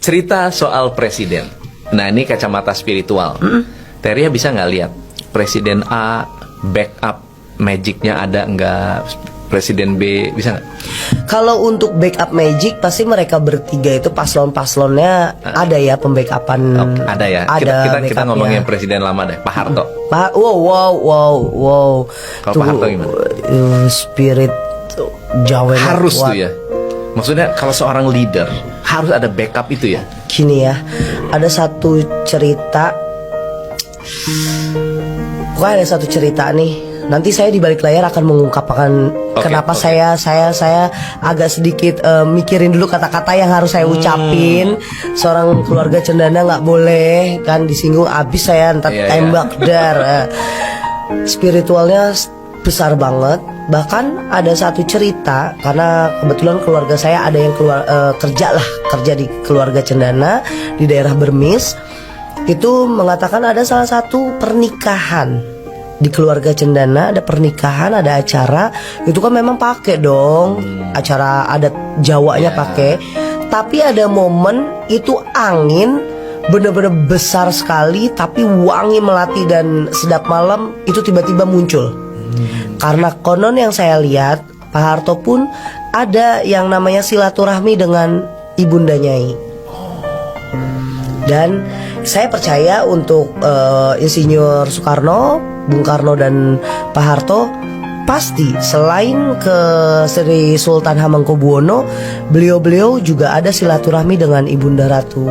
cerita soal presiden. Nah, ini kacamata spiritual. Teria bisa nggak lihat presiden A backup magicnya ada nggak? Presiden B bisa nggak? Kalau untuk backup magic pasti mereka bertiga itu paslon-paslonnya ada ya pembackupan. Ada ya. Ada Kita ngomongin presiden lama deh, Pak Harto. Wow. Kalau Pak Harto gimana? Spirit Jawa Harus kuat. tuh ya. Maksudnya kalau seorang leader harus ada backup itu ya. Gini ya, ada satu cerita. Pokoknya ada satu cerita nih. Nanti saya di balik layar akan mengungkapkan kenapa saya agak sedikit mikirin dulu kata-kata yang harus saya ucapin. Seorang keluarga cendana nggak boleh kan disinggung, abis saya ntar tembak dar. Spiritualnya besar banget. Bahkan ada satu cerita, karena kebetulan keluarga saya ada yang kerja di keluarga cendana di daerah Bermis. Itu mengatakan ada salah satu pernikahan di keluarga cendana, ada pernikahan, ada acara, itu kan memang pakai dong acara adat Jawanya pakai. Tapi ada momen itu angin bener-bener besar sekali, tapi wangi melati dan sedap malam itu tiba-tiba muncul. Karena konon yang saya lihat Pak Harto pun ada yang namanya silaturahmi dengan Ibunda Nyai. Dan saya percaya untuk Insinyur Soekarno, Bung Karno dan Pak Harto pasti selain ke Sri Sultan Hamengkubuwono, beliau-beliau juga ada silaturahmi dengan Ibunda Ratu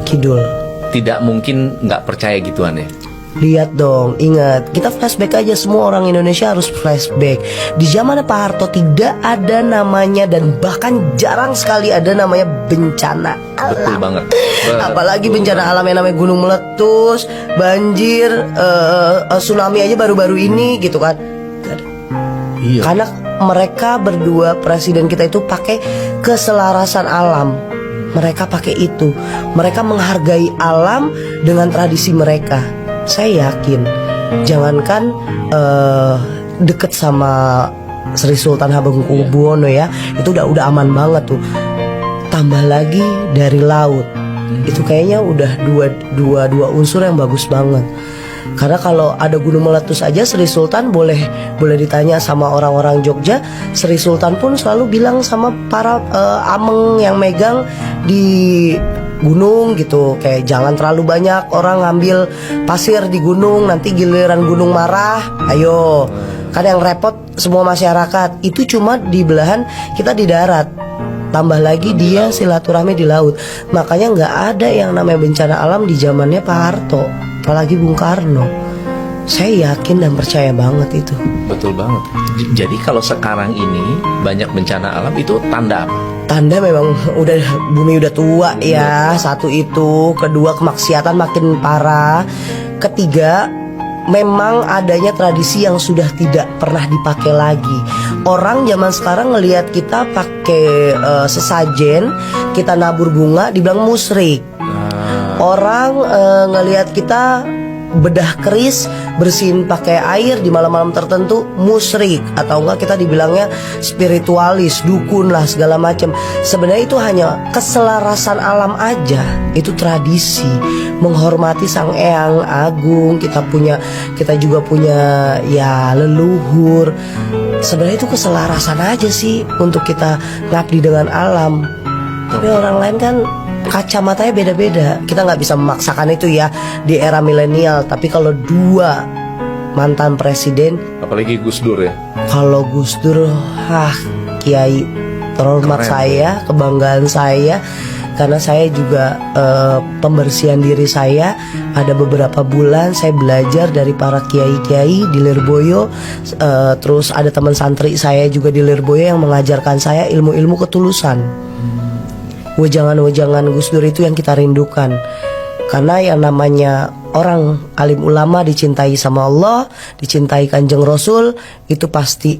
Kidul. Tidak mungkin nggak percaya gituan ya. Lihat dong, ingat, kita flashback aja, semua orang Indonesia harus flashback. Di zaman Pak Harto tidak ada namanya dan bahkan jarang sekali ada namanya bencana alam. Betul banget. Apalagi bencana alam yang namanya gunung meletus, banjir, tsunami aja baru-baru ini gitu kan. Gak ada. Iya. Karena mereka berdua presiden kita itu pakai keselarasan alam. Mereka pakai itu. Mereka menghargai alam dengan tradisi mereka. Saya yakin, jangankan deket sama Sri Sultan Hamengkubuwono ya, itu udah aman banget tuh. Tambah lagi dari laut, itu kayaknya udah dua unsur yang bagus banget. Karena kalau ada gunung meletus aja, Sri Sultan boleh ditanya sama orang-orang Jogja, Sri Sultan pun selalu bilang sama para ameng yang megang di gunung gitu, kayak jangan terlalu banyak orang ngambil pasir di gunung, nanti giliran gunung marah, ayo. Kan yang repot semua masyarakat. Itu cuma di belahan, kita di darat. Tambah lagi dia silaturahmi di laut. Makanya nggak ada yang namanya bencana alam di zamannya Pak Harto, apalagi Bung Karno. Saya yakin dan percaya banget itu. Betul banget. Jadi kalau sekarang ini banyak bencana alam, itu tanda apa? Tanda memang udah bumi udah tua ya. Satu itu, kedua kemaksiatan makin parah, ketiga memang adanya tradisi yang sudah tidak pernah dipakai lagi. Orang zaman sekarang ngelihat kita pakai sesajen, kita nabur bunga, dibilang musyrik. Orang ngelihat kita bedah keris, bersihin pakai air di malam-malam tertentu, musyrik. Atau enggak kita dibilangnya spiritualis, dukun lah, segala macam. Sebenarnya itu hanya keselarasan alam aja. Itu tradisi, menghormati Sang Eyang Agung. Kita juga punya ya leluhur. Sebenarnya itu keselarasan aja sih untuk kita ngabdi dengan alam. Tapi orang lain kan kacamatanya beda-beda. Kita nggak bisa memaksakan itu ya di era milenial. Tapi kalau dua mantan presiden, apalagi Gus Dur ya. Kalau Gus Dur, kiai terhormat saya, kebanggaan saya. Karena saya juga pembersihan diri saya. Ada beberapa bulan saya belajar dari para kiai-kiai di Lirboyo. Terus ada teman santri saya juga di Lirboyo yang mengajarkan saya ilmu-ilmu ketulusan. Wejangan-wejangan Gus Dur itu yang kita rindukan. Karena yang namanya orang alim ulama dicintai sama Allah, dicintai Kanjeng Rasul, itu pasti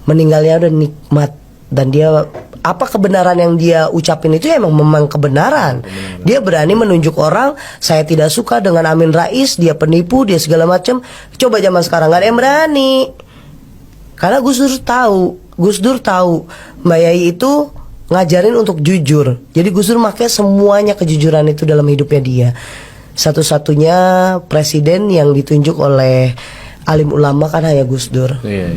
meninggalnya udah nikmat. Dan dia, apa kebenaran yang dia ucapin itu emang memang kebenaran. Dia berani menunjuk orang, saya tidak suka dengan Amin Rais, dia penipu, dia segala macam. Coba zaman sekarang gak ada yang berani. Karena Gus Dur tahu Mbak Yai itu ngajarin untuk jujur. Jadi Gus Dur makanya semuanya kejujuran itu dalam hidupnya dia. Satu-satunya presiden yang ditunjuk oleh alim ulama kan hanya Gus Dur. Iya.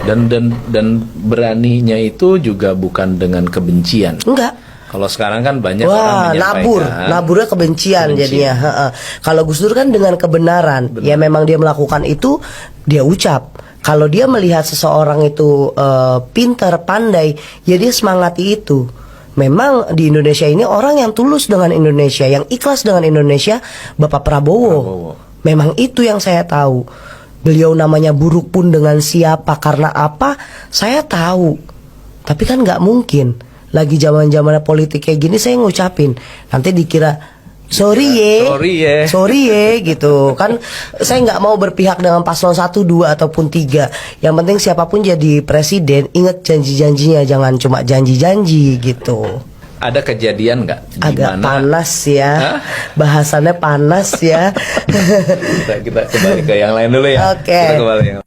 Dan beraninya itu juga bukan dengan kebencian. Enggak. Kalau sekarang kan banyak orang Wah, menyampaikan naburnya kebencian jadinya. Kalau Gus Dur kan dengan kebenaran, ya memang dia melakukan itu, dia ucap. Kalau dia melihat seseorang itu pintar, pandai, ya dia semangati itu. Memang di Indonesia ini orang yang tulus dengan Indonesia, yang ikhlas dengan Indonesia, Bapak Prabowo. Memang itu yang saya tahu. Beliau namanya buruk pun dengan siapa, karena apa, saya tahu. Tapi kan nggak mungkin. Lagi zaman-zaman politik kayak gini saya ngucapin, nanti dikira sorry ye gitu kan. Saya nggak mau berpihak dengan paslon 1, 2 ataupun 3. Yang penting siapapun jadi presiden, ingat janji-janjinya, jangan cuma janji-janji gitu. Ada kejadian nggak? Agak panas ya. Bahasannya panas ya. Kita kembali ke yang lain dulu ya. Oke. Kita kembali yang